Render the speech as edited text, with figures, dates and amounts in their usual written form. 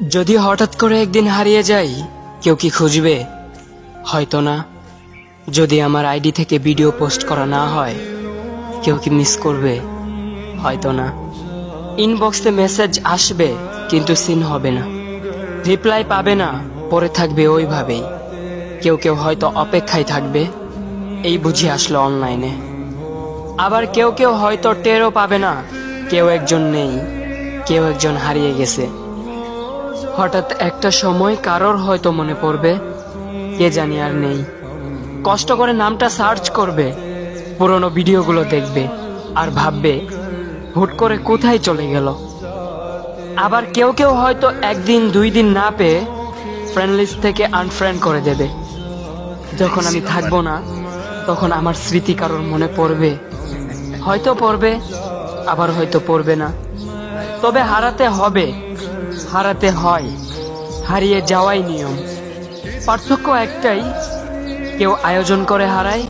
যদি হঠাৎ করে একদিন হারিয়ে যাই, কেউ কি খুঁজবে? হয়তো না। যদি আমার আইডি থেকে ভিডিও পোস্ট করা না হয়, কেউ কি মিস করবে? হয়তো না। ইনবক্সে মেসেজ আসবে কিন্তু সিন হবে না, রিপ্লাই পাবে না, পরে থাকবে ওইভাবেই। কেউ কেউ হয়তো অপেক্ষায় থাকবে, এই বুঝি আসলো অনলাইনে। আবার কেউ কেউ হয়তো টেরও পাবে না, কেউ একজন নেই, কেউ একজন হারিয়ে গেছে। হঠাৎ একটা সময় কারোর হয়তো মনে পড়বে, কে জানি আর নেই। কষ্ট করে নামটা সার্চ করবে, পুরনো ভিডিওগুলো দেখবে আর ভাববে হুট করে কোথায় চলে গেল। আবার কেউ কেউ হয়তো একদিন দুই দিন না পেয়ে ফ্রেন্ড লিস্ট থেকে আনফ্রেন্ড করে দেবে। যখন আমি থাকবো না, তখন আমার স্মৃতি কারোর মনে পড়বে, হয়তো পড়বে, আবার হয়তো পড়বে না। তবে হারাতে হবে, হারাতে হয়, হারিয়ে যাওয়াই নিয়ম। পার্থক্য একটাই, কেউ আয়োজন করে হারায়,